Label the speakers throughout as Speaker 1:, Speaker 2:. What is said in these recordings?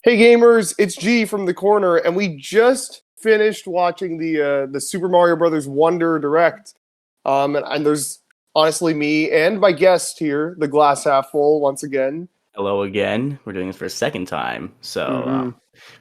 Speaker 1: Hey gamers, it's G from the corner, and we just finished watching the Super Mario Brothers Wonder Direct. And there's honestly me and my guest here, the glass half full once again.
Speaker 2: Hello again. We're doing this for a second time.
Speaker 1: Hmm.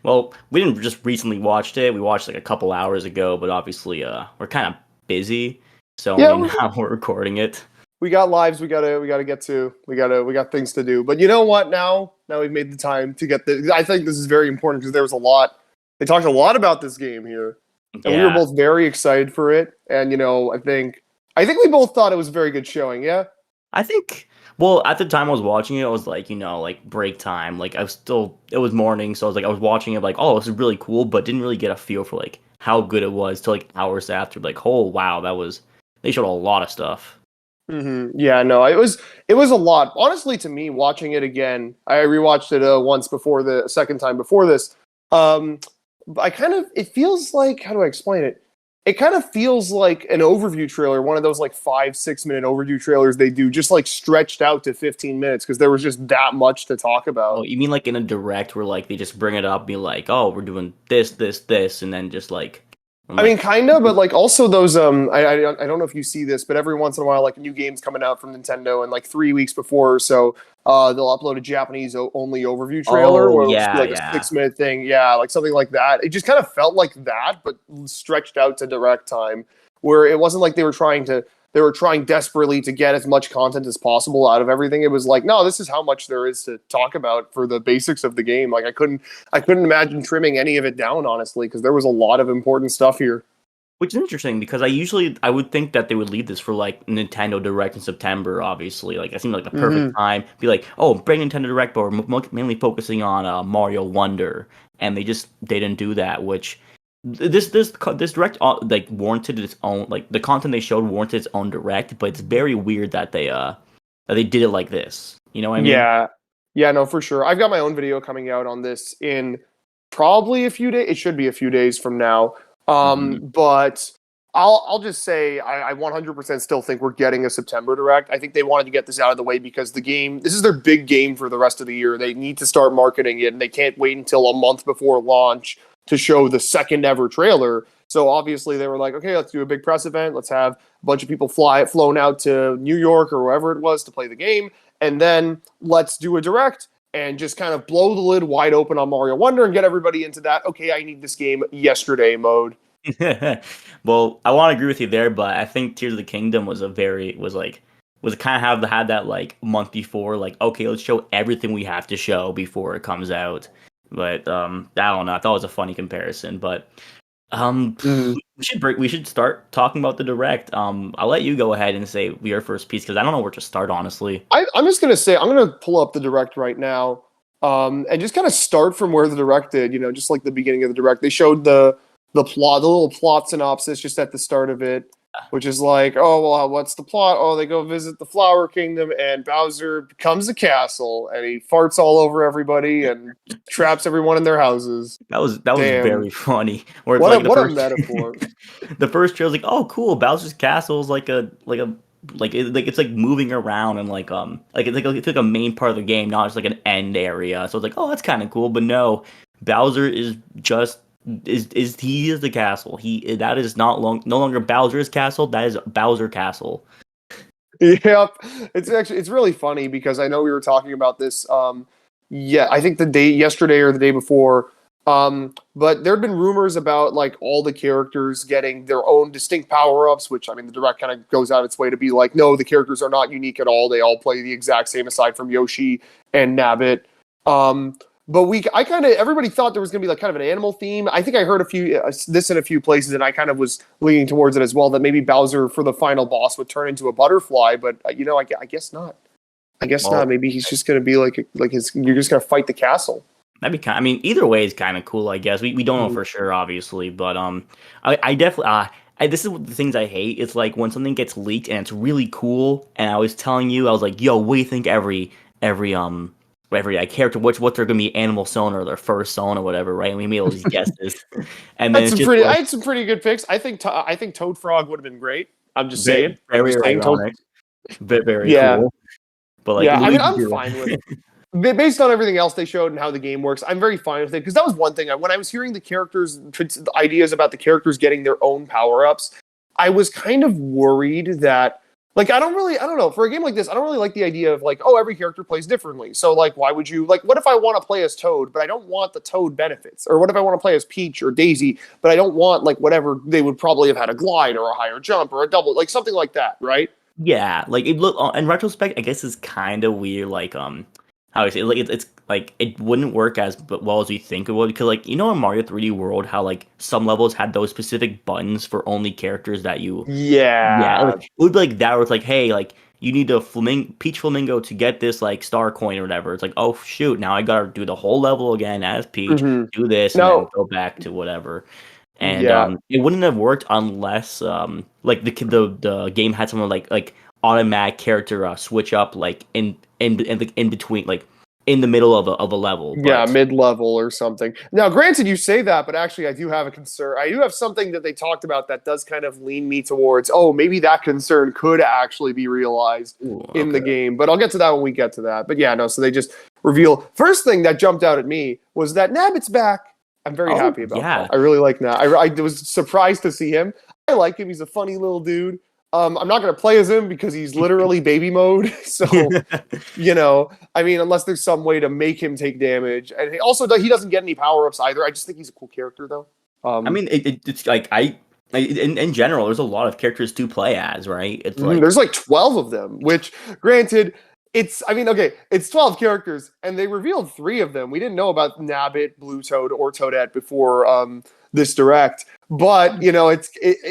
Speaker 2: Well, we didn't just recently watched it. We watched like a couple hours ago, but obviously, we're kind of busy, so
Speaker 1: Yeah,
Speaker 2: only now we're recording it.
Speaker 1: we got lives we gotta get to. We got things to do. But you know what? Now we've made the time to get the. I think this is very important because there was a lot. They talked a lot about this game here, and we were
Speaker 2: Yeah,
Speaker 1: both very excited for it. And I think we both thought it was a very good showing. Yeah.
Speaker 2: I think. Well, at the time I was watching it, I was like, like break time. Like it was morning, so I was watching it like, oh, this is really cool, but didn't really get a feel for like how good it was till like hours after. Like, oh wow, they showed a lot of stuff.
Speaker 1: Yeah, no, it was a lot. Honestly, to me, watching it again, I rewatched it once before the second time before this. Um, I kind of it feels like how do I explain it? It kind of feels like an overview trailer, one of those like 5-6 minute overview trailers they do, just like stretched out to 15 minutes because there was just that much to talk
Speaker 2: Oh,
Speaker 1: about.
Speaker 2: you mean like in a direct where like they just bring it up, be like, oh, we're doing this, and then just like, I'm
Speaker 1: I mean,
Speaker 2: like,
Speaker 1: kind of, but like also those. I don't know if you see this, but every once in a while, like new games coming out from Nintendo, and like 3 weeks before, or so they'll upload a Japanese only overview trailer,
Speaker 2: oh
Speaker 1: where it'll just be
Speaker 2: yeah,
Speaker 1: like a
Speaker 2: yeah.
Speaker 1: 6 minute thing, yeah, like something like that. It just kind of felt like that, but stretched out to direct time, where it wasn't like they were trying desperately to get as much content as possible out of everything. It was like, no, this is how much there is to talk about for the basics of the game. Like I couldn't imagine trimming any of it down, honestly, because there was a lot of important stuff here.
Speaker 2: Which is interesting because I would think that they would leave this for like Nintendo Direct in September. Obviously, like that seemed like the perfect
Speaker 1: Hmm.
Speaker 2: time. Be like, oh, bring Nintendo Direct, but we're mainly focusing on Mario Wonder, and they didn't do that. Which this Direct like warranted its own, like the content they showed warranted its own Direct, but it's very weird that they did it like this. You know what I mean?
Speaker 1: Yeah. Yeah, no, for sure. I've got my own video coming out on this in probably a few days. It should be a few days from now.
Speaker 2: Hmm.
Speaker 1: But I'll just say I 100% still think we're getting a September direct. I think they wanted to get this out of the way because this is their big game for the rest of the year. They need to start marketing it, and they can't wait until a month before launch to show the second ever trailer. So obviously they were like, okay, let's do a big press event. Let's have a bunch of people flown out to New York or wherever it was to play the game, and then let's do a direct and just kind of blow the lid wide open on Mario Wonder and get everybody into that. Okay, I need this game yesterday mode.
Speaker 2: Well, I want to agree with you there, but I think Tears of the Kingdom was kind of have had that like month before, like okay, let's show everything we have to show before it comes out. But I don't know. I thought it was a funny comparison, but um,
Speaker 1: Mm.
Speaker 2: we should start talking about the direct. I'll let you go ahead and say your first piece because I don't know where to start honestly.
Speaker 1: I'm just gonna say I'm gonna pull up the direct right now, and just kind of start from where the direct did. Just like the beginning of the direct, they showed the little plot synopsis just at the start of it, which is like, oh well, what's the plot? Oh, they go visit the Flower Kingdom, and Bowser becomes a castle, and he farts all over everybody and traps everyone in their houses.
Speaker 2: That was
Speaker 1: Damn,
Speaker 2: very funny. Where it's
Speaker 1: what a
Speaker 2: like the
Speaker 1: what a
Speaker 2: first
Speaker 1: metaphor.
Speaker 2: the first trailer was like, oh cool, Bowser's castle is like it's like moving around and like it's like a main part of the game, not just like an end area. So it's like, oh that's kind of cool, but no, Bowser is just is he is the castle. He that is no longer Bowser's castle. That is Bowser Castle.
Speaker 1: Yep. It's really funny because I know we were talking about this yeah, I think the day yesterday or the day before. But there had been rumors about like all the characters getting their own distinct power-ups, which I mean the direct kind of goes out its way to be like, no, the characters are not unique at all. They all play the exact same aside from Yoshi and Nabbit. But I kind of everybody thought there was going to be like kind of an animal theme. I think I heard this in a few places, and I kind of was leaning towards it as well. That maybe Bowser for the final boss would turn into a butterfly, but I guess not. I guess not.
Speaker 2: Well,
Speaker 1: Maybe he's just going to be like his. You're just going to fight the castle.
Speaker 2: that'd be kind. I mean, either way is kind of cool. I guess we don't know
Speaker 1: Mhm.
Speaker 2: for sure, obviously, but I definitely this is what the things I hate. It's like when something gets leaked and it's really cool, and I was telling you, I was like, yo, what do you think every character, what's their gonna be animal zone or their first zone or whatever, right? And we made all these guesses, and then
Speaker 1: That's
Speaker 2: it's
Speaker 1: some
Speaker 2: just
Speaker 1: pretty. I
Speaker 2: like
Speaker 1: had some pretty good picks. I think Toad Frog would have been great. I'm just
Speaker 2: very,
Speaker 1: saying. I'm
Speaker 2: very
Speaker 1: just saying. Toad.
Speaker 2: ironic, very
Speaker 1: Yeah.
Speaker 2: cool. But like
Speaker 1: Yeah. I mean,
Speaker 2: Luigi
Speaker 1: I'm
Speaker 2: too.
Speaker 1: fine with. based on everything else they showed and how the game works, I'm very fine with it because that was one thing. When I was hearing the ideas about the characters getting their own power ups, I was kind of worried that, like, I don't know, for a game like this, I don't really like the idea of like, oh, every character plays differently. So like, why would you like? What if I want to play as Toad, but I don't want the Toad benefits? Or what if I want to play as Peach or Daisy, but I don't want like whatever they would probably have had a glide or a higher jump or a double, like something like that, right?
Speaker 2: Yeah, like it look in retrospect, I guess it's kind of weird. Like how do I say it? Like it's like it wouldn't work as well as we think it would because like you know in Mario 3D World how like some levels had those specific buttons for only characters that you yeah
Speaker 1: Yeah.
Speaker 2: like, it would be like that where it's like hey like you need a peach flamingo to get this like star coin or whatever. It's like oh shoot now I gotta do the whole level again as Peach,
Speaker 1: Hmm.
Speaker 2: do this and then
Speaker 1: No.
Speaker 2: go back to whatever. And
Speaker 1: Yeah.
Speaker 2: it wouldn't have worked unless like the game had someone like automatic character switch up like in between like in the middle of a level.
Speaker 1: Yeah,
Speaker 2: But
Speaker 1: mid-level or something. Now, granted, you say that, but actually, I do have a concern. I do have something that they talked about that does kind of lean me towards, oh, maybe that concern could actually be realized
Speaker 2: ooh,
Speaker 1: in the
Speaker 2: okay.
Speaker 1: game. But I'll get to that when we get to that. But yeah, no, so they just reveal. First thing that jumped out at me was that Nabbit's back. I'm very
Speaker 2: Oh
Speaker 1: happy about that.
Speaker 2: yeah.
Speaker 1: I really like Nab. I was surprised to see him. I like him. He's a funny little dude. I'm not going to play as him because he's literally baby mode. So I mean, unless there's some way to make him take damage, and he doesn't get any power ups either. I just think he's a cool character, though.
Speaker 2: I mean it's like in general there's a lot of characters to play as, right? It's like
Speaker 1: There's like 12 of them, which, granted, it's 12 characters, and they revealed 3 of them. We didn't know about Nabbit, Blue Toad, or Toadette before this direct. But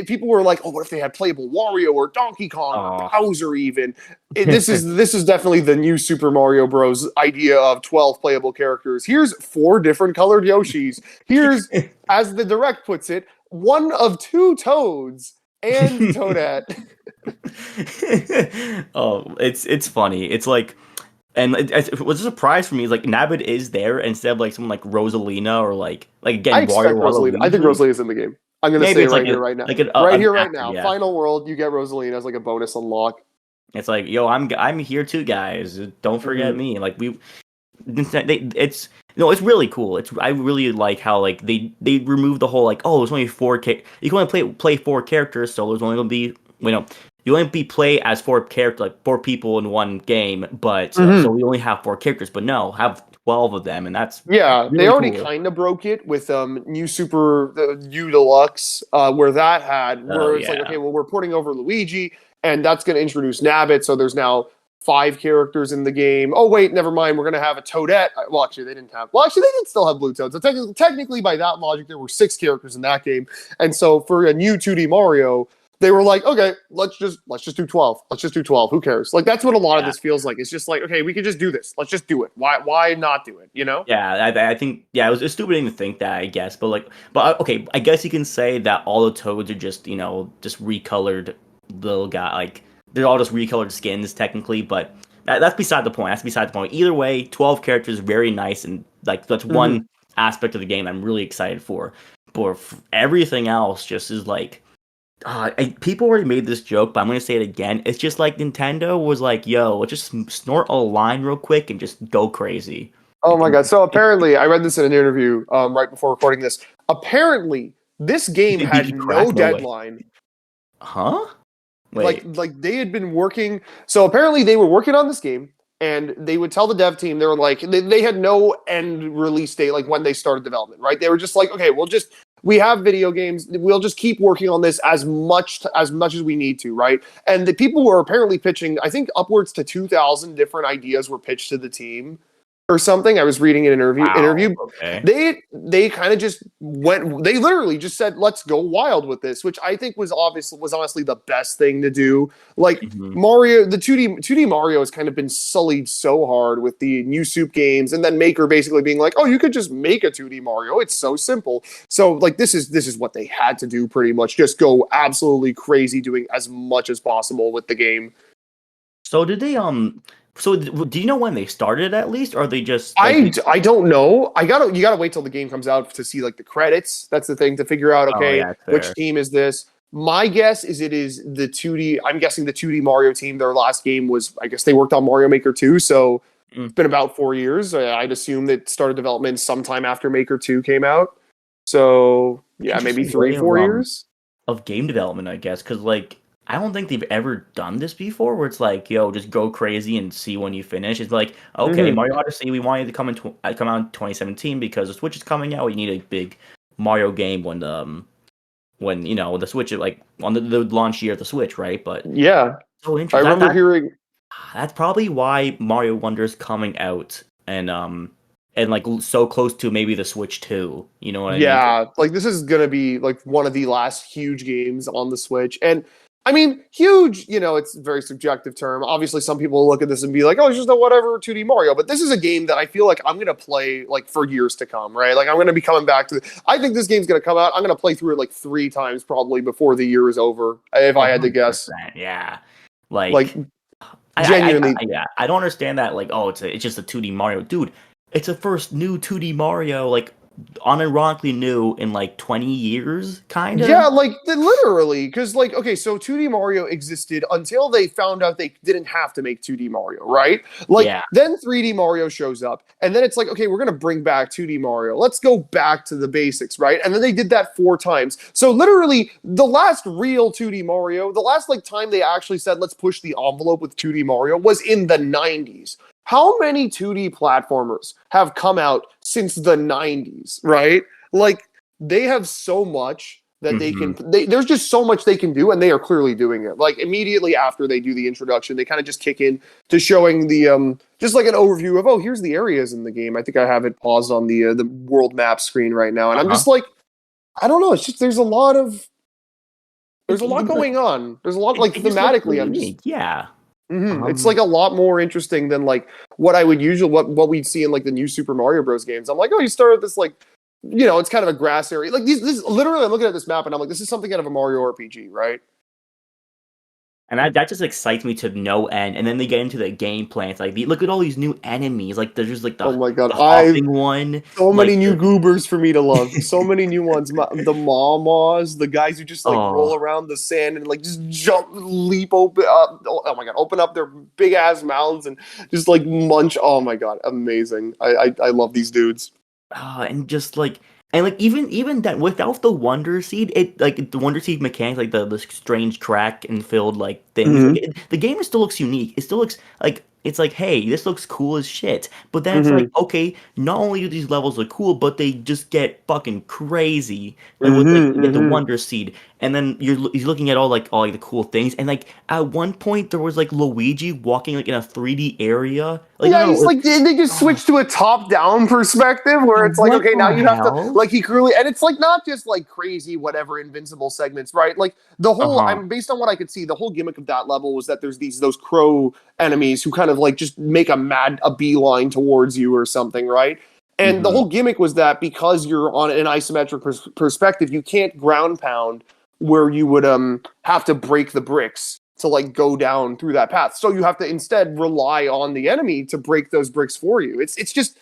Speaker 1: people were like, "Oh, what if they had playable Wario or Donkey Kong or
Speaker 2: oh
Speaker 1: Bowser?" Even this is definitely the new Super Mario Bros. Idea of 12 playable characters. Here's 4 different colored Yoshis. Here's, as the direct puts it, one of 2 Toads and Toadette.
Speaker 2: oh, it's funny. It's like, and it was a surprise for me. Is like Nabbit is there instead of like someone like Rosalina or like
Speaker 1: I
Speaker 2: again
Speaker 1: expect
Speaker 2: Wario
Speaker 1: Rosalina. I think
Speaker 2: Waluigi.
Speaker 1: Rosalina's in the game. I'm gonna
Speaker 2: Maybe
Speaker 1: say
Speaker 2: it's
Speaker 1: right
Speaker 2: like
Speaker 1: here, right now, right
Speaker 2: an
Speaker 1: here, right
Speaker 2: actor,
Speaker 1: now.
Speaker 2: yeah.
Speaker 1: Final world, you get Rosalina as like a bonus unlock.
Speaker 2: It's like yo, I'm here too, guys. Don't forget me. Like it's it's really cool. I really like how like they removed the whole like oh there's only 4 you can only play 4 characters, so there's only gonna be you only be play as 4 characters like 4 people in one game, but so we only have 4 characters. But no, have 12 of them, and that's
Speaker 1: Yeah, they
Speaker 2: really
Speaker 1: already
Speaker 2: cool.
Speaker 1: kind of broke it with New Super U Deluxe, where that had
Speaker 2: Oh
Speaker 1: where it's like,
Speaker 2: yeah.
Speaker 1: okay, well, we're porting over Luigi, and that's going to introduce Nabbit, so there's now 5 characters in the game. Oh wait, never mind, we're going to have a Toadette. Well, actually, they didn't have. Well, actually, they did still have Blue Toad. So technically, by that logic, there were 6 characters in that game, and so for a new 2D Mario, they were like, okay, let's just do 12. Let's just do 12. Who cares? Like that's what a lot of
Speaker 2: Yeah.
Speaker 1: this feels like. It's just like, okay, we could just do this. Let's just do it. Why not do it?
Speaker 2: Yeah, I think yeah, it was a stupid thing to think that I guess, but okay, I guess you can say that all the toads are just just recolored little guy like they're all just recolored skins technically, but that's beside the point. That's beside the point. Either way, 12 characters, very nice, and like that's one aspect of the game I'm really excited for. But everything else just is like. People already made this joke, but I'm going to say it again. It's just like Nintendo was like, yo, let's just snort a line real quick and just go crazy.
Speaker 1: Oh my god! So apparently, I read this in an interview right before recording this. Apparently, this game
Speaker 2: Did
Speaker 1: had
Speaker 2: you crack?
Speaker 1: no
Speaker 2: No way.
Speaker 1: deadline.
Speaker 2: Huh?
Speaker 1: Like,
Speaker 2: Wait.
Speaker 1: like they had been working. So apparently, they were working on this game, and they would tell the dev team they were like they had no end release date, like when they started development. Right? They were just like, okay, we have video games. We'll just keep working on this as much as we need to, right? And the people were apparently pitching. I think upwards to 2,000 different ideas were pitched to the team. Or something. I was reading an interview.
Speaker 2: Wow. Okay.
Speaker 1: They kind of just went. They literally just said, "Let's go wild with this," which I think was honestly the best thing to do. Like
Speaker 2: Mhm.
Speaker 1: Mario, the 2D Mario has kind of been sullied so hard with the new Soup games, and then Maker basically being like, "Oh, you could just make a 2D Mario. It's so simple." So like this is what they had to do pretty much. Just go absolutely crazy, doing as much as possible with the game.
Speaker 2: So did they So do you know when they started at least, or are they just
Speaker 1: I don't know. You gotta wait till the game comes out to see like the credits. That's the thing to figure out.
Speaker 2: Oh
Speaker 1: Okay,
Speaker 2: yeah,
Speaker 1: which
Speaker 2: fair.
Speaker 1: team is this? My guess is it is the 2D. I'm guessing the 2D Mario team. Their last game was, I guess they worked on Mario Maker 2. So It's been about 4 years. I'd assume that started development sometime after Maker 2 came out. So yeah, maybe
Speaker 2: Interesting
Speaker 1: three,
Speaker 2: way
Speaker 1: four years.
Speaker 2: of game development, I guess, because like I don't think they've ever done this before, where it's like, yo, just go crazy and see when you finish. It's like, okay,
Speaker 1: Hmm.
Speaker 2: Mario Odyssey, we want you to come out in 2017 because the Switch is coming out. We need a big Mario game when the Switch is like on the launch year of the Switch, right? But
Speaker 1: Yeah,
Speaker 2: so
Speaker 1: I
Speaker 2: interesting.
Speaker 1: remember hearing.
Speaker 2: That's probably why Mario Wonder is coming out and like so close to maybe the Switch 2. You know what I mean?
Speaker 1: Yeah, like this is gonna be like one of the last huge games on the Switch. And I mean, huge, it's a very subjective term. Obviously, some people will look at this and be like, oh, it's just a whatever 2D Mario. But this is a game that I feel like I'm gonna play like for years to come, right? Like I'm gonna be coming back to I think this game's gonna come out. I'm gonna play through it like 3 times probably before the year is over, if I had to guess.
Speaker 2: 100%, yeah.
Speaker 1: Like
Speaker 2: Like
Speaker 1: genuinely.
Speaker 2: yeah, I don't understand that. Like, oh, it's just a 2D Mario, dude. It's the first new 2D Mario, like unironically new in like 20 years, kind
Speaker 1: Yeah,
Speaker 2: of.
Speaker 1: like literally, because like okay, so 2D Mario existed until they found out they didn't have to make 2D Mario, right? Like
Speaker 2: Yeah.
Speaker 1: then 3D Mario shows up, and then it's like okay, we're gonna bring back 2D Mario. Let's go back to the basics, right? And then they did that 4 times. So literally, the last real 2D Mario, the last like time they actually said let's push the envelope with 2D Mario was in the 90s. How many 2D platformers have come out since the 90s, right? Like they have so much that
Speaker 2: Hmm.
Speaker 1: there's just so much they can do, and they are clearly doing it. Like immediately after they do the introduction, they kind of just kick in to showing the just like an overview of, oh, here's the areas in the game. I think I have it paused on the world map screen right now, and I'm
Speaker 2: Uh-huh.
Speaker 1: just like, I don't know, it's just there's
Speaker 2: It,
Speaker 1: a lot
Speaker 2: it,
Speaker 1: going on. There's a lot like
Speaker 2: it just looks
Speaker 1: thematically.
Speaker 2: really
Speaker 1: I'm just
Speaker 2: unique. Yeah.
Speaker 1: It's like
Speaker 2: Um,
Speaker 1: a lot more interesting than like what I would usually what we'd see in like the new Super Mario Bros. Games. I'm like, oh, you start at this like, it's kind of a grass area. Like this literally, I'm looking at this map and I'm like, this is something out of a Mario RPG, right?
Speaker 2: And that just excites me to no end. And then they get into the gameplay. It's like, look at all these new enemies. Like, there's just like
Speaker 1: Oh my god,
Speaker 2: the
Speaker 1: I've
Speaker 2: hopping one.
Speaker 1: so many
Speaker 2: Like,
Speaker 1: new goobers for me to love. So many new ones. The Mamas, the guys who just like roll
Speaker 2: oh,
Speaker 1: around the sand and like just jump, leap open up. Oh my god, open up their big ass mouths and just like munch. Oh my god, amazing. I love these dudes.
Speaker 2: and just like, and like even that without the Wonder Seed, it like the Wonder Seed mechanics, like the strange crack and filled like things. Like
Speaker 1: Hmm.
Speaker 2: the game still looks unique. It still looks like it's like, hey, this looks cool as shit. But then it's like,
Speaker 1: Hmm.
Speaker 2: okay, not only do these levels look cool, but they just get fucking crazy. And with like
Speaker 1: Hmm.
Speaker 2: you get the
Speaker 1: Hmm.
Speaker 2: Wonder Seed, and then you're looking at all like the cool things. And like at one point there was like Luigi walking like in a 3D area. Like
Speaker 1: Yeah,
Speaker 2: no,
Speaker 1: he's
Speaker 2: like
Speaker 1: like they just
Speaker 2: oh,
Speaker 1: switched to a top-down perspective where it's like,
Speaker 2: what
Speaker 1: okay, now
Speaker 2: the
Speaker 1: you have to
Speaker 2: hell?
Speaker 1: like he clearly, and it's like not just like crazy whatever invincible segments, right? Like the
Speaker 2: Uh
Speaker 1: whole,
Speaker 2: huh.
Speaker 1: I'm based on what I could see, the whole gimmick of that level was that there's those crow enemies who kind of like just make a beeline towards you or something, right? And the
Speaker 2: Hmm.
Speaker 1: whole gimmick was that because you're on an isometric perspective, you can't ground pound where you would have to break the bricks to like go down through that path. So you have to instead rely on the enemy to break those bricks for you. It's just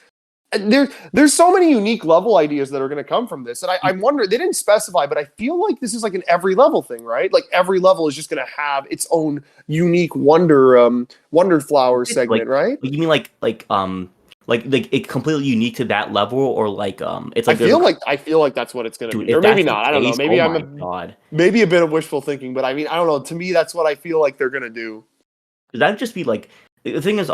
Speaker 1: there's so many unique level ideas that are going to come from this, and I'm wondering they didn't specify, but I feel like this is like an every level thing, right? Like every level is just going to have its own unique wonder flower
Speaker 2: It's like,
Speaker 1: segment, right?
Speaker 2: you mean like it completely unique to that level, or like it's
Speaker 1: I
Speaker 2: like there's a
Speaker 1: feel like I feel like that's what it's going to
Speaker 2: dude.
Speaker 1: be,
Speaker 2: If
Speaker 1: or maybe
Speaker 2: that's the
Speaker 1: not. I don't know.
Speaker 2: case, oh
Speaker 1: Maybe
Speaker 2: my god,
Speaker 1: maybe a bit of wishful thinking, but I mean I don't know. To me, that's what I feel like they're going to do.
Speaker 2: that'd just be like the thing is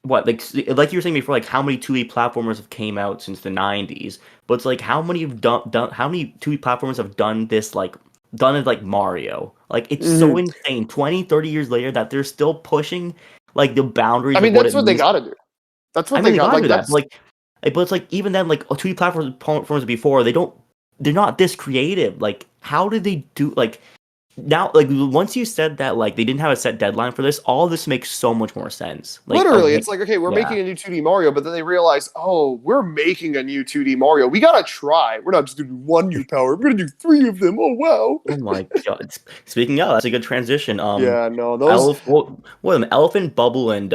Speaker 2: what like you were saying before, like how many 2D platformers have came out since the 90s, but it's like how many have done how many 2D platformers have done it like Mario. Like it's so
Speaker 1: Hmm.
Speaker 2: insane 20-30 years later that they're still pushing like the
Speaker 1: I
Speaker 2: boundaries of
Speaker 1: mean,
Speaker 2: what
Speaker 1: that's
Speaker 2: it
Speaker 1: what they
Speaker 2: means.
Speaker 1: got to do. That's
Speaker 2: I
Speaker 1: what
Speaker 2: mean,
Speaker 1: they
Speaker 2: they
Speaker 1: got.
Speaker 2: gotta
Speaker 1: Like
Speaker 2: do that,
Speaker 1: that's
Speaker 2: but it's like even then, like 2D platforms before, they're not this creative. Like, how did they do? Like now, like once you said that, like they didn't have a set deadline for this, all this makes so much more sense. Like,
Speaker 1: literally, it's like, okay, we're
Speaker 2: yeah.
Speaker 1: making a new 2D Mario, but then they realize, oh, we're making a new 2D Mario. We gotta try. We're not just gonna do one new power. We're gonna do 3 of them. Oh wow.
Speaker 2: Oh my god. Speaking of, that's a good transition.
Speaker 1: Yeah, no, those.
Speaker 2: What are them? Elephant, Bubble, and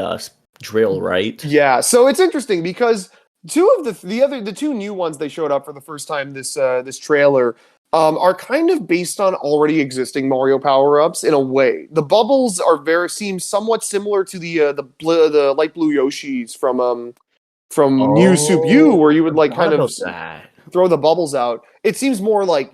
Speaker 2: Drill, right?
Speaker 1: Yeah, so it's interesting because two of the two new ones they showed up for the first time this trailer. are kind of based on already existing Mario power-ups in a way. The bubbles are very seem somewhat similar to the light blue Yoshis from New Soup U,
Speaker 2: Oh,
Speaker 1: where you
Speaker 2: I
Speaker 1: would like
Speaker 2: forgot
Speaker 1: kind of
Speaker 2: about that.
Speaker 1: throw the bubbles out. It seems more like,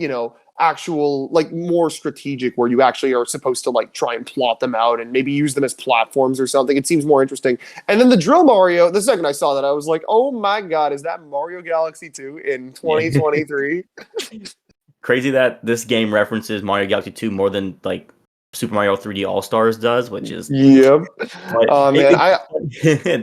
Speaker 1: actual, like more strategic, where you actually are supposed to like try and plot them out and maybe use them as platforms or something. It seems more interesting. And then the Drill Mario, the second I saw that, I was like, oh my God, is that Mario Galaxy 2 in
Speaker 2: Yeah.
Speaker 1: 2023?
Speaker 2: Crazy that this game references Mario Galaxy 2 more than like Super Mario 3D All Stars does, which is
Speaker 1: Yep.
Speaker 2: but
Speaker 1: Oh man,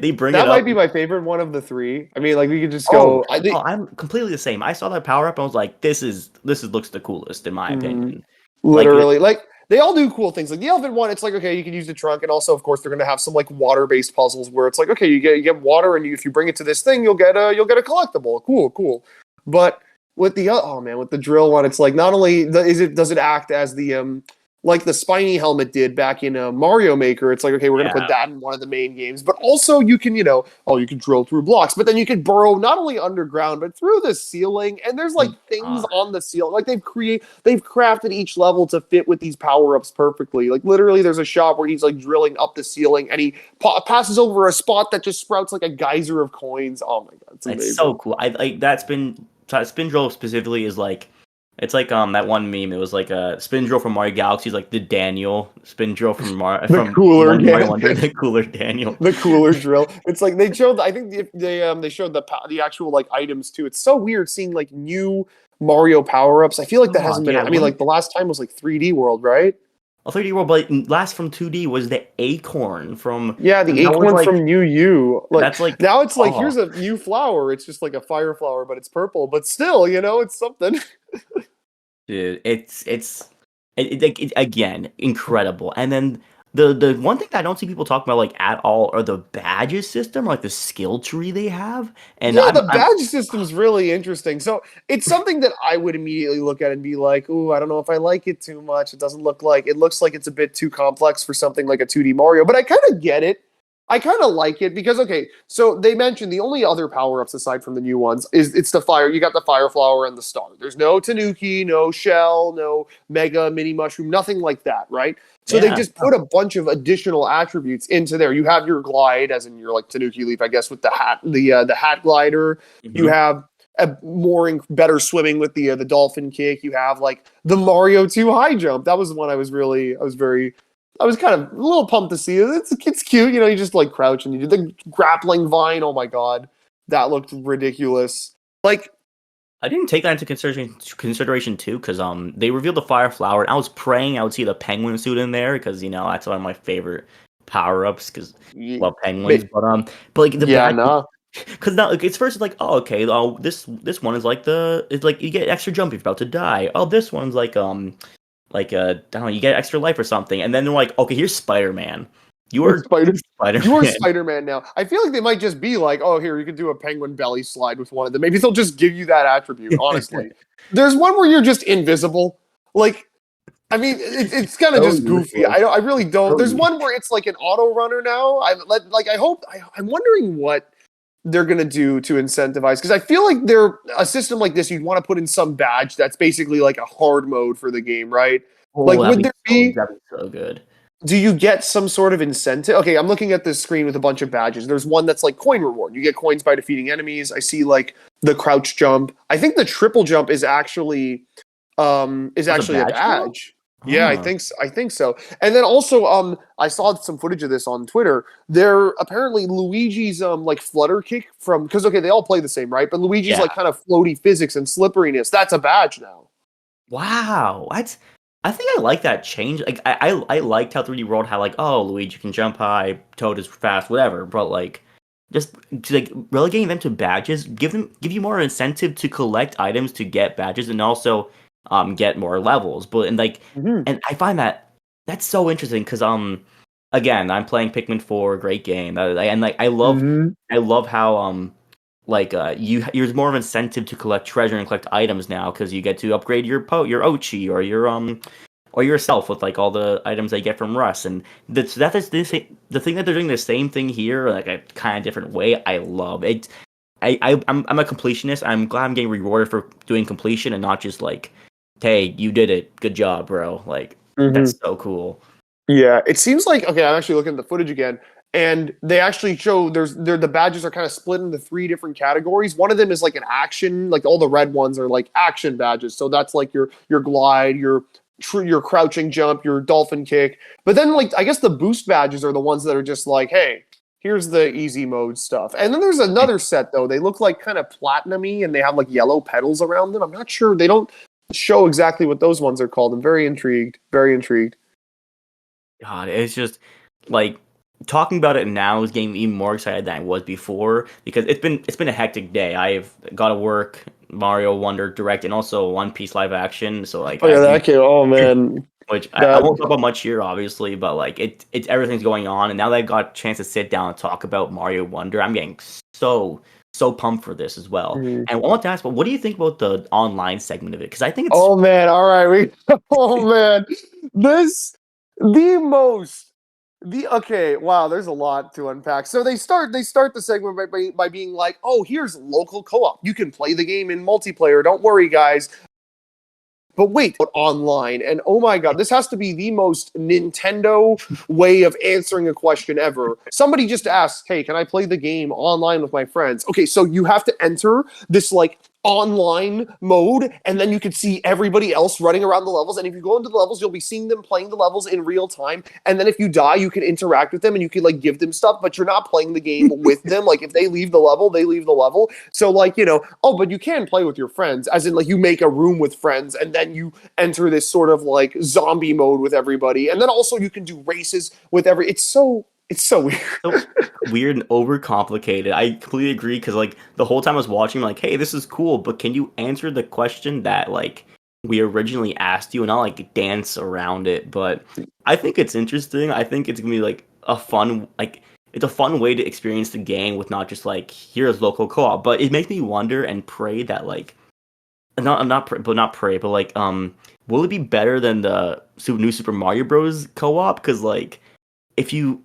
Speaker 2: they bring it
Speaker 1: that
Speaker 2: up.
Speaker 1: might be my favorite one of the three. I mean, like we could just
Speaker 2: Oh,
Speaker 1: go.
Speaker 2: I'm completely the same. I saw that power up and I was like, this is looks the coolest in my
Speaker 1: Mhm.
Speaker 2: opinion. Like
Speaker 1: Literally, like they all do cool things. Like the elephant one, it's like okay, you can use the trunk, and also of course they're gonna have some like water-based puzzles where it's like okay, you get water, and if you bring it to this thing, you'll get a collectible. Cool, cool. But with the oh man, with the drill one, it's like not only does it act as the like the spiny helmet did back in Mario Maker. It's like okay, we're gonna
Speaker 2: yeah,
Speaker 1: put that in one of the main games, but also you can you can drill through blocks, but then you can burrow not only underground but through the ceiling, and there's like things
Speaker 2: uh,
Speaker 1: on the ceiling, like they've crafted each level to fit with these power ups perfectly. Like literally, there's a shot where he's like drilling up the ceiling, and he passes over a spot that just sprouts like a geyser of coins. Oh my God, it's
Speaker 2: it's so
Speaker 1: amazing.
Speaker 2: cool. I like that spin drill specifically is like it's like that one meme. It was like a spin drill from Mario Galaxy is like the Daniel spin drill
Speaker 1: The
Speaker 2: from
Speaker 1: cooler
Speaker 2: Mario
Speaker 1: game.
Speaker 2: Wonder, the cooler Daniel.
Speaker 1: The cooler drill. It's like they showed. I think they showed the actual like items too. It's so weird seeing like new Mario power ups. I feel like that
Speaker 2: Oh
Speaker 1: hasn't been.
Speaker 2: yeah,
Speaker 1: I mean, like the last time was like 3D World, right?
Speaker 2: a 3D World, but last from 2D was the Acorn from,
Speaker 1: Yeah,
Speaker 2: and
Speaker 1: the
Speaker 2: that was
Speaker 1: acorn
Speaker 2: like
Speaker 1: from New U. Like
Speaker 2: that's like
Speaker 1: now, it's like
Speaker 2: oh
Speaker 1: here's a new flower. It's just like a fire flower, but it's purple. But still, it's something.
Speaker 2: dude, again incredible. And then the one thing that I don't see people talk about like at all are the badges system, like the skill tree they have. And
Speaker 1: Yeah, the
Speaker 2: I'm
Speaker 1: badge system's really interesting. So it's something that I would immediately look at and be like, "Ooh, I don't know if I like it too much. It looks like it's a bit too complex for something like a 2D Mario." But I kind of get it. I kind of like it because okay, so they mentioned the only other power ups aside from the new ones is it's the fire. You got the fire flower and the star. There's no Tanuki, no shell, no mega mini mushroom, nothing like that, right? So they
Speaker 2: yeah.
Speaker 1: just put a bunch of additional attributes into there. You have your glide, as in your like Tanuki leaf, I guess, with the hat glider. You
Speaker 2: Hmm.
Speaker 1: have a better swimming with the dolphin kick. You have like the Mario 2 high jump. That was the one I was kind of a little pumped to see it. It's cute, you just like crouch and you do the grappling vine. Oh my God, that looked ridiculous. Like
Speaker 2: I didn't take that into consideration too, because they revealed the fire flower, and I was praying I would see the penguin suit in there, because that's one of my favorite power ups, because love penguins. But like the
Speaker 1: yeah,
Speaker 2: badge,
Speaker 1: nah.
Speaker 2: because now like, it's first it's like, oh okay, oh this one is like it's like you get extra jump if you're about to die. Oh, this one's like I don't know, you get extra life or something, and then they're like, okay, here's Spider Man. You are
Speaker 1: Spider.
Speaker 2: Spider
Speaker 1: You are
Speaker 2: Man.
Speaker 1: Spider-Man now. I feel like they might just be like, oh, here, you can do a penguin belly slide with one of them. Maybe they'll just give you that attribute, honestly. There's one where you're just invisible. Like, I mean, it's kind of
Speaker 2: So
Speaker 1: just goofy.
Speaker 2: useless.
Speaker 1: I really don't.
Speaker 2: So
Speaker 1: There's one where it's like an auto runner now. I'm wondering what they're gonna do to incentivize because I feel like a system like this you'd want to put in some badge that's basically like a hard mode for the game, right? Like,
Speaker 2: oh,
Speaker 1: would there be?
Speaker 2: that'd be so good.
Speaker 1: Do you get some sort of incentive? Okay, I'm looking at this screen with a bunch of badges. There's one that's like coin reward. You get coins by defeating enemies. I see like the crouch jump. I think the triple jump is
Speaker 2: There's a
Speaker 1: actually a
Speaker 2: badge now?
Speaker 1: badge. Yeah,
Speaker 2: Huh.
Speaker 1: I think so. And then also I saw some footage of this on Twitter. They're apparently Luigi's like flutter kick from because okay, they all play the same, right? But Luigi's
Speaker 2: Yeah.
Speaker 1: like kind of floaty physics and slipperiness. That's a badge now.
Speaker 2: Wow. I think I like that change. Like I liked how 3D World had like, oh, Luigi can jump high, Toad is fast, whatever. But like just like relegating them to badges, give you more incentive to collect items to get badges and also get more levels. But
Speaker 1: Mhm.
Speaker 2: and I find that's so interesting because again, I'm playing Pikmin 4, great game. And like
Speaker 1: Mhm.
Speaker 2: I love how there's more of an incentive to collect treasure and collect items now because you get to upgrade your Ochi or yourself with like all the items they get from Russ, and the thing that they're doing the same thing here like a kind of different way. I love it. I'm a completionist. I'm glad I'm getting rewarded for doing completion and not just like hey, you did it, good job, bro. Like
Speaker 1: Hmm.
Speaker 2: that's so cool.
Speaker 1: Yeah, it seems like okay. I'm actually looking at the footage again, and they actually show the badges are kind of split into three different categories. One of them is like an action, like all the red ones are like action badges. So that's like your glide, your crouching jump, your dolphin kick. But then like I guess the boost badges are the ones that are just like, hey, here's the easy mode stuff. And then there's another set though. They look like kind of platinumy and they have like yellow petals around them. I'm not sure. They don't show exactly what those ones are called. I'm very intrigued. Very intrigued.
Speaker 2: God, it's just like talking about it now is getting me even more excited than I was before because it's been a hectic day. I've got to work Mario Wonder Direct and also One Piece live action. So like
Speaker 1: Oh
Speaker 2: I
Speaker 1: yeah,
Speaker 2: think
Speaker 1: that game. Oh man,
Speaker 2: which I
Speaker 1: that
Speaker 2: won't talk about much here, obviously, but like it's everything's going on, and now that I got a chance to sit down and talk about Mario Wonder, I'm getting so pumped for this as well.
Speaker 1: mhm.
Speaker 2: And I want to ask, but what do you think about the online segment of it? Because I think it's
Speaker 1: Oh man, all right, we oh man. This the most the okay, wow, there's a lot to unpack. So they start the segment by being like, "Oh, here's local co-op. You can play the game in multiplayer. Don't worry, guys. But wait, online, and oh my god, this has to be the most Nintendo way of answering a question ever. Somebody just asked, "Hey, can I play the game online with my friends?" Okay, so you have to enter this like online mode, and then you can see everybody else running around the levels. And if you go into the levels, you'll be seeing them playing the levels in real time. And then if you die, you can interact with them and you can like give them stuff, but you're not playing the game with them. Like if they leave the level, they leave the level. So like, oh, but you can play with your friends, as in like you make a room with friends and then you enter this sort of like zombie mode with everybody. And then also you can do races with every it's so weird.
Speaker 2: so weird and overcomplicated. I completely agree because like the whole time I was watching, I'm like, hey, this is cool, but can you answer the question that like we originally asked you and not like dance around it? But I think it's interesting. I think it's gonna be like a fun like it's a fun way to experience the game with not just like here's local co-op, but it makes me wonder and pray that like not pray, but like will it be better than the new Super Mario Bros. Co-op? Because like if you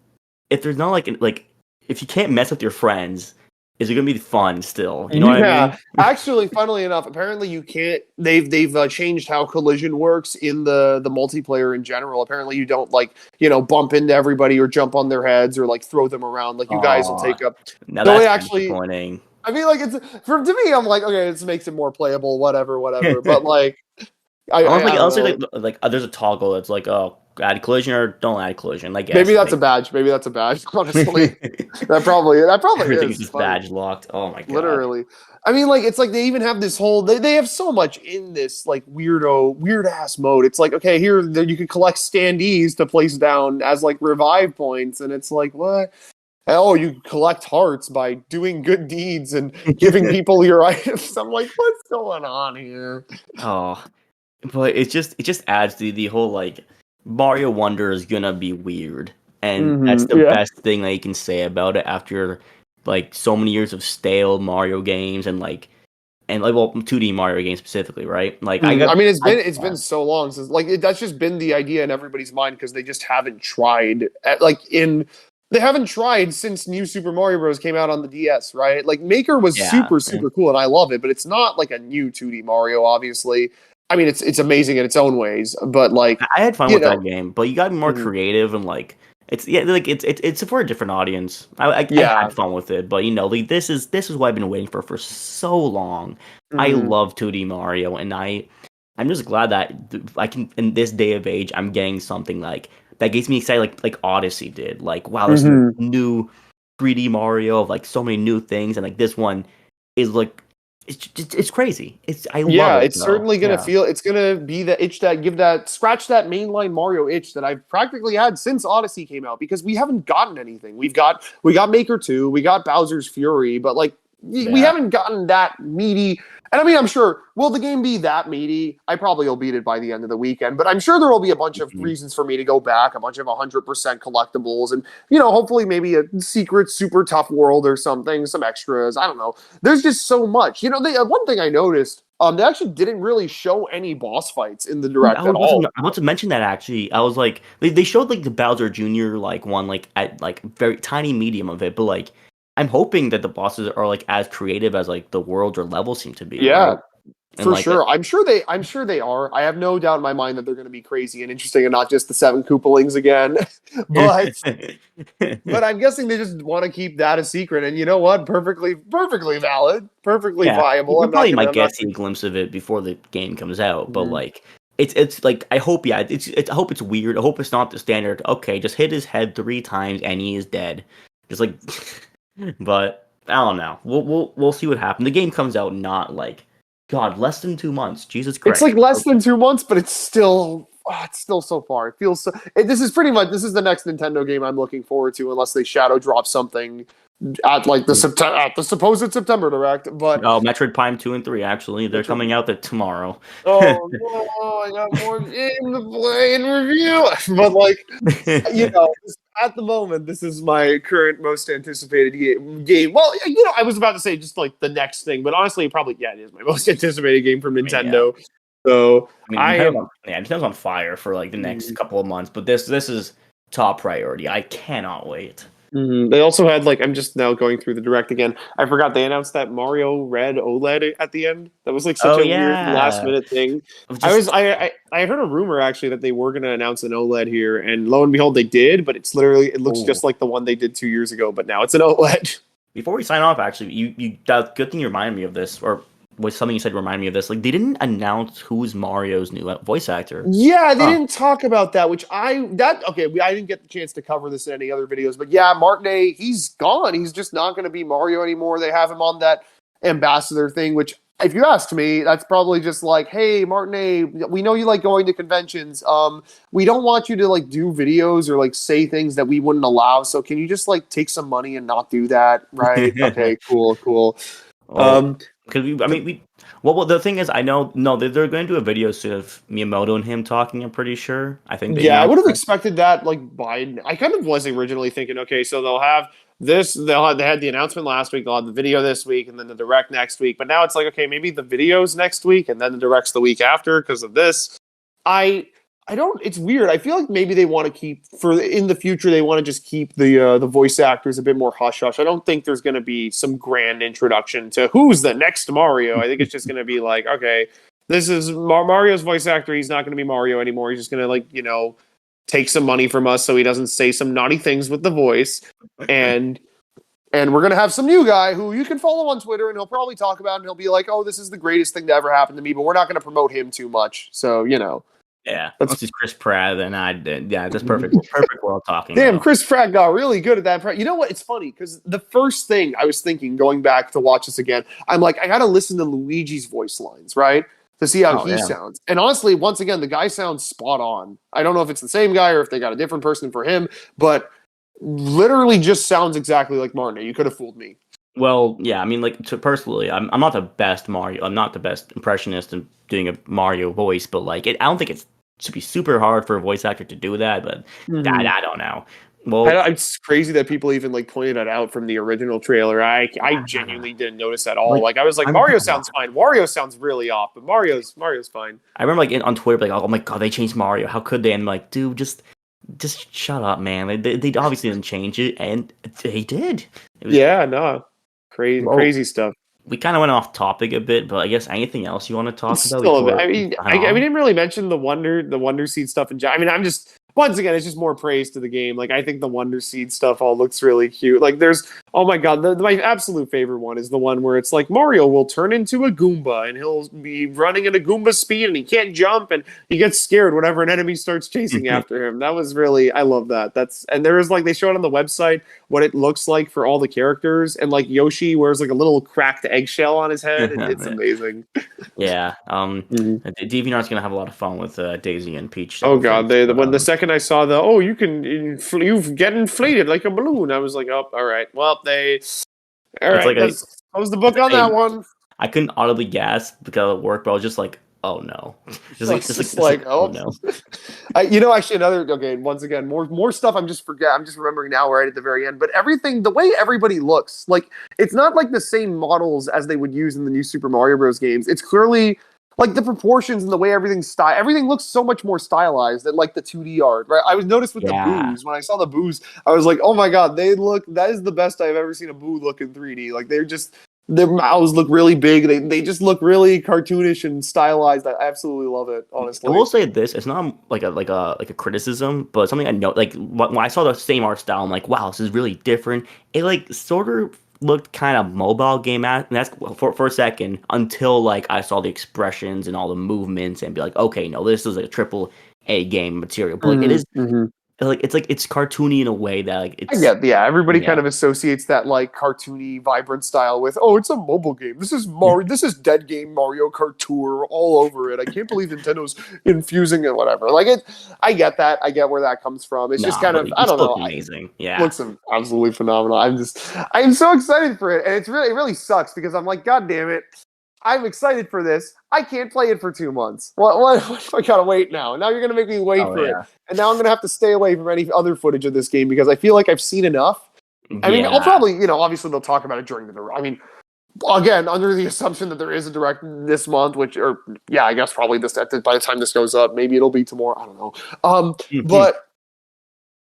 Speaker 2: if there's not like if you can't mess with your friends, is it gonna be fun still? You know what I
Speaker 1: Yeah,
Speaker 2: mean?
Speaker 1: actually, funnily enough, apparently you can't. They've changed how collision works in the multiplayer in general. Apparently, you don't like bump into everybody or jump on their heads or like throw them around. Like you guys will
Speaker 2: Oh,
Speaker 1: take up.
Speaker 2: now
Speaker 1: The way
Speaker 2: that's kind of
Speaker 1: actually,
Speaker 2: disappointing.
Speaker 1: I mean, like it's for to me, I'm like, okay, this makes it more playable, whatever, whatever. But like, I don't
Speaker 2: I'll say
Speaker 1: know.
Speaker 2: there's a toggle that's like oh add collision or don't add collision. I
Speaker 1: Maybe
Speaker 2: guess
Speaker 1: that's a
Speaker 2: like
Speaker 1: badge. Maybe that's a badge. Honestly, that probably
Speaker 2: everything is
Speaker 1: is
Speaker 2: just
Speaker 1: funny.
Speaker 2: badge locked. Oh my god.
Speaker 1: Literally. I mean, like, it's like they even have this whole, they have so much in this, like, weird ass mode. It's like, okay, here, you can collect standees to place down as, like, revive points. And it's like, what? Oh, you collect hearts by doing good deeds and giving people your items. I'm like, what's going on here?
Speaker 2: Oh, but it just adds to the whole like Mario Wonder is gonna be weird, and that's the
Speaker 1: Yeah.
Speaker 2: best thing that you can say about it after like so many years of stale Mario games and like well 2D Mario games specifically, right? Like
Speaker 1: I mean, it's
Speaker 2: I
Speaker 1: been so long since like that's just been the idea in everybody's mind because they just haven't tried they haven't tried since New Super Mario Bros. Came out on the DS, right? Like Maker was
Speaker 2: yeah,
Speaker 1: super cool and I love it, but it's not like a new 2D Mario. Obviously, I mean it's amazing in its own ways, but like
Speaker 2: I had fun
Speaker 1: you
Speaker 2: with
Speaker 1: know,
Speaker 2: that game, but you got to be more
Speaker 1: mhm.
Speaker 2: creative and like it's yeah like it's for a different audience. I
Speaker 1: Yeah,
Speaker 2: had fun with it, but like this is what I've been waiting for so long. I
Speaker 1: hmm
Speaker 2: love 2D Mario, and I'm just glad that I can in this day of age I'm getting something like that gets me excited like Odyssey did. Like wow, there's
Speaker 1: hmm
Speaker 2: new 3D Mario of like so many new things, and like this one is like it's crazy. I love
Speaker 1: Yeah,
Speaker 2: it
Speaker 1: it's
Speaker 2: though.
Speaker 1: certainly gonna
Speaker 2: Yeah.
Speaker 1: feel. It's gonna be the itch that give that scratch that mainline Mario itch that I've practically had since Odyssey came out because we haven't gotten anything. We got Maker 2, we got Bowser's Fury, but like we
Speaker 2: Yeah.
Speaker 1: haven't gotten that meaty. And I mean, I'm sure will the game be that meaty? I probably will beat it by the end of the weekend, but I'm sure there will be a bunch of
Speaker 2: Mhm.
Speaker 1: reasons for me to go back, a bunch of 100% collectibles, and hopefully maybe a secret super tough world or something, some extras. I don't know. There's just so much. One thing I noticed, they actually didn't really show any boss fights in the
Speaker 2: Dude, I
Speaker 1: direct at
Speaker 2: was about to,
Speaker 1: all.
Speaker 2: I want to mention that actually. I was like, they showed like the Bowser Jr. like one like at like very tiny medium of it, but like I'm hoping that the bosses are like as creative as like the worlds or levels seem to be,
Speaker 1: Yeah,
Speaker 2: right? And
Speaker 1: For
Speaker 2: like,
Speaker 1: sure. I'm sure they are. I have no doubt in my mind that they're going to be crazy and interesting and not just the seven Koopalings again. but but I'm guessing they just want to keep that a secret. And you know what? Perfectly valid, perfectly
Speaker 2: yeah,
Speaker 1: viable.
Speaker 2: we
Speaker 1: I'm not
Speaker 2: probably
Speaker 1: gonna.
Speaker 2: might
Speaker 1: I'm not.
Speaker 2: get see a glimpse of it before the game comes out, but
Speaker 1: Mhm.
Speaker 2: like it's like I hope it's I hope it's weird. I hope it's not the standard. Okay, just hit his head 3 times and he is dead. Just like, but I don't know. We'll see what happens. The game comes out not like God less than 2 months. Jesus
Speaker 1: It's
Speaker 2: Christ.
Speaker 1: like less than 2 months, but it's still so far. It feels so. This is pretty much this is the next Nintendo game I'm looking forward to, unless they shadow drop something at like at the supposed September direct. But
Speaker 2: Oh, Metroid Prime 2 and 3 actually they're coming out there tomorrow.
Speaker 1: oh no, I got more game to play and review. But like, at the moment, this is my current most anticipated game. Well, I was about to say just like the next thing, but honestly, probably it is my most anticipated game from
Speaker 2: I mean, yeah.
Speaker 1: Nintendo. So
Speaker 2: I mean,
Speaker 1: I am.
Speaker 2: Nintendo's on fire for like the next
Speaker 1: Mhm.
Speaker 2: couple of months, but this is top priority. I cannot wait.
Speaker 1: They also had like I'm just now going through the direct again. I forgot they announced that Mario Red OLED at the end. That was like such
Speaker 2: Oh
Speaker 1: a weird last
Speaker 2: yeah,
Speaker 1: minute thing.
Speaker 2: it was
Speaker 1: I was
Speaker 2: just
Speaker 1: I heard a rumor actually that they were going to announce an OLED here, and lo and behold, they did. But it looks
Speaker 2: oh.
Speaker 1: just like the one they did 2 years ago, but now it's an OLED.
Speaker 2: Before we sign off, actually, you that good thing you reminded me of this, or was something you said reminded me of this. Like they didn't announce who's Mario's new voice actor.
Speaker 1: Yeah, they
Speaker 2: Huh.
Speaker 1: didn't talk about that, which I didn't get the chance to cover this in any other videos, but yeah, Martinet, he's gone. He's just not going to be Mario anymore. They have him on that ambassador thing, which if you ask me, that's probably just like, hey, Martinet, we know you like going to conventions. We don't want you to like do videos or like say things that we wouldn't allow. So can you just like take some money and not do that? Right? Okay, cool, cool.
Speaker 2: Well,
Speaker 1: Um,
Speaker 2: because I mean, well, the thing is, I know, no, they're going to do a video soon of Miyamoto and him talking. I'm pretty sure. I think they
Speaker 1: Yeah, I
Speaker 2: announced
Speaker 1: would have
Speaker 2: that.
Speaker 1: expected that like Biden. I kind of was originally thinking, okay, so they'll have this, they had the announcement last week, they'll have the video this week, and then the direct next week. But now it's like, okay, maybe the video's next week, and then the direct's the week after because of this. I I don't. It's weird. I feel like maybe they want to keep for in the future. They want to just keep the voice actors a bit more hush hush. I don't think there's going to be some grand introduction to who's the next Mario. I think it's just going to be like, okay, this is Mario's voice actor. He's not going to be Mario anymore. He's just going to take some money from us so he doesn't say some naughty things with the voice, and we're going to have some new guy who you can follow on Twitter, and he'll probably talk about it, and he'll be like, oh, this is the greatest thing to ever happen to me, but we're not going to promote him too much. So
Speaker 2: Yeah,
Speaker 1: that's
Speaker 2: unless he's Chris Pratt, then I did. Yeah, that's perfect. Perfect world talking
Speaker 1: damn,
Speaker 2: though.
Speaker 1: Chris Pratt got really good at that. You know what? It's funny because the first thing I was thinking going back to watch this again, I'm like, I got to listen to Luigi's voice lines, right? To see how
Speaker 2: Oh
Speaker 1: he
Speaker 2: yeah.
Speaker 1: sounds. And honestly, once again, the guy sounds spot on. I don't know if it's the same guy or if they got a different person for him, but literally just sounds exactly like Martin. You could have fooled me.
Speaker 2: Well, yeah. I mean, like, personally, I'm not the best Mario. I'm not the best impressionist in doing a Mario voice, but like, I don't think it should be super hard for a voice actor to do that. But I don't know. Well,
Speaker 1: It's crazy that people even like pointed that out from the original trailer. I genuinely didn't notice at all.
Speaker 2: like,
Speaker 1: Like I was like,
Speaker 2: I
Speaker 1: Mario sounds fine. Wario sounds really off, but Mario's fine.
Speaker 2: I remember like on Twitter, like, oh my god, they changed Mario. How could they? And I'm like, dude, just shut up, man. They obviously didn't change it, and they did. It was
Speaker 1: Yeah, no,
Speaker 2: well.
Speaker 1: crazy stuff.
Speaker 2: We kind of went off topic a bit, but I guess anything else you want to talk about
Speaker 1: Still,
Speaker 2: before
Speaker 1: I
Speaker 2: we
Speaker 1: mean,
Speaker 2: sign off?
Speaker 1: we didn't really mention the Wonder Seed stuff. I mean, I'm just once again, it's just more praise to the game. Like, I think the Wonder Seed stuff all looks really cute. Like, there's oh my god, my absolute favorite one is the one where it's like Mario will turn into a Goomba and he'll be running at a Goomba speed and he can't jump and he gets scared whenever an enemy starts chasing after him. That was really I love that. And there is like they show it on the website what it looks like for all the characters and like Yoshi wears like a little cracked eggshell on his head. It's amazing.
Speaker 2: Yeah.
Speaker 1: Mhm.
Speaker 2: DeviantArt's gonna have a lot of fun with Daisy and Peach.
Speaker 1: Oh
Speaker 2: I
Speaker 1: god,
Speaker 2: think.
Speaker 1: when the second I saw you get inflated like a balloon, I was like, oh, all right. Well, all
Speaker 2: It's
Speaker 1: right.
Speaker 2: like
Speaker 1: That's close the book on that one.
Speaker 2: I couldn't audibly gasp because it worked, but I was just like, oh no,
Speaker 1: It's just like,
Speaker 2: oh
Speaker 1: oh,
Speaker 2: no.
Speaker 1: actually another okay. Once again, more stuff. I'm just remembering now, right at the very end. But everything, the way everybody looks, like it's not like the same models as they would use in the new Super Mario Bros. Games. It's clearly like the proportions and the way everything looks so much more stylized than like the 2D art, right? I was noticed with the
Speaker 2: Yeah.
Speaker 1: boos when I saw the boos, I was like, oh my god, that is the best I've ever seen a boo look in 3D. Like Their mouths look really big. They just look really cartoonish and stylized. I absolutely love it,
Speaker 2: I
Speaker 1: honestly.
Speaker 2: will say this: it's not like a criticism, but something I know. Like when I saw the same art style, I'm like, wow, this is really different. It like sort of looked kind of mobile game at, and that's for a second until like I saw the expressions and all the movements and be like, okay, no, this is like a triple A game material. But like it
Speaker 1: Hmm
Speaker 2: is
Speaker 1: hmm
Speaker 2: like it's cartoony in a way that like
Speaker 1: I
Speaker 2: it's
Speaker 1: get, yeah. Everybody kind
Speaker 2: yeah.
Speaker 1: of associates that like cartoony, vibrant style with, oh, it's a mobile game. This is Mario. This is Dead Game Mario Kart Tour all over it. I can't believe Nintendo's infusing it, whatever. Like it, I get that. I get where that comes from. It's just
Speaker 2: Nah,
Speaker 1: kind
Speaker 2: but
Speaker 1: of, I
Speaker 2: it
Speaker 1: don't
Speaker 2: still
Speaker 1: know.
Speaker 2: looks amazing. Yeah.
Speaker 1: Looks absolutely phenomenal. I'm so excited for it, and it really sucks because I'm like, God damn it, I'm excited for this. I can't play it for 2 months. What if I gotta wait now? Now you're gonna make me wait
Speaker 2: Oh
Speaker 1: for it,
Speaker 2: yeah.
Speaker 1: and now I'm gonna have to stay away from any other footage of this game because I feel like I've seen enough. I mean, I'll
Speaker 2: Yeah.
Speaker 1: probably, obviously they'll talk about it during the direct. I mean, again, under the assumption that there is a direct this month, or yeah, I guess probably by the time this goes up, maybe it'll be tomorrow. I don't know.
Speaker 2: Mhm.
Speaker 1: But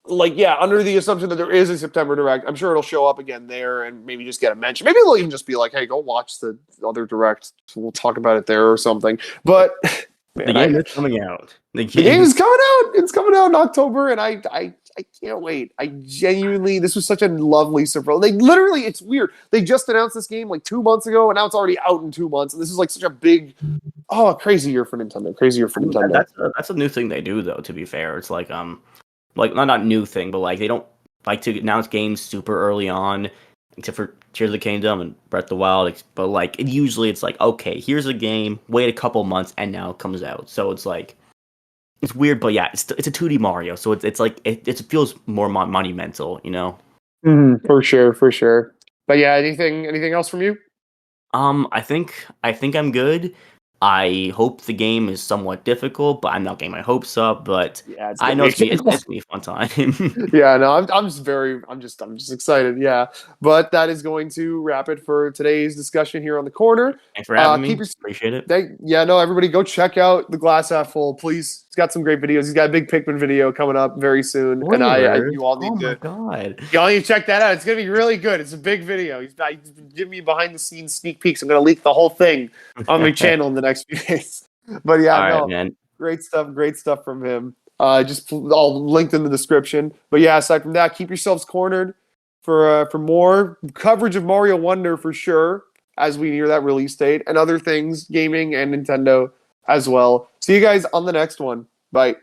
Speaker 1: like, yeah, under the assumption that there is a September direct, I'm sure it'll show up again there and maybe just get a mention. Maybe they'll even just be like, "Hey, go watch the other direct. We'll talk about it there or something." But
Speaker 2: The
Speaker 1: man,
Speaker 2: game is coming out. The
Speaker 1: the game
Speaker 2: game.
Speaker 1: is coming out. It's coming out in October, and I can't wait. I genuinely, this was such a lovely surprise. They literally, it's weird. They just announced this game like 2 months ago, and now it's already out in 2 months. And this is like such a big, crazy year for Nintendo. Crazy year for
Speaker 2: I mean,
Speaker 1: Nintendo.
Speaker 2: that's a new thing they do though. To be fair, it's like not new thing, but like they don't like to announce games super early on, except for Tears of the Kingdom and Breath of the Wild. But like usually it's like okay, here's a game, wait a couple months, and now it comes out. So it's like it's weird, but yeah, it's a 2D Mario, so it's like it feels more monumental, you know.
Speaker 1: For sure, for sure. But yeah, anything else from you?
Speaker 2: I think I'm good. I hope the game is somewhat difficult, but I'm not getting my hopes up. But
Speaker 1: Yeah, it's
Speaker 2: I
Speaker 1: gonna
Speaker 2: know
Speaker 1: be.
Speaker 2: it's gonna be a fun time.
Speaker 1: Yeah, no, I'm just excited. Yeah, but that is going to wrap it for today's discussion here on the corner.
Speaker 2: Thanks for having
Speaker 1: Keep
Speaker 2: me.
Speaker 1: your
Speaker 2: Appreciate it.
Speaker 1: yeah, no, everybody go check out the Glass Half Full, please. He's got some great videos. He's got a big Pikmin video coming up very soon, and
Speaker 2: Spoilers.
Speaker 1: you all
Speaker 2: Oh
Speaker 1: need
Speaker 2: my
Speaker 1: to
Speaker 2: god.
Speaker 1: check that out. It's gonna be really good. It's a big video. He's giving me behind the scenes sneak peeks. I'm gonna leak the whole thing on my channel in the next few days. But yeah,
Speaker 2: All right,
Speaker 1: no,
Speaker 2: man.
Speaker 1: great stuff from him. Just all linked in the description. But yeah, aside from that, keep yourselves cornered for more coverage of Mario Wonder for sure as we near that release date and other things, gaming and Nintendo as well. See you guys on the next one. Bye.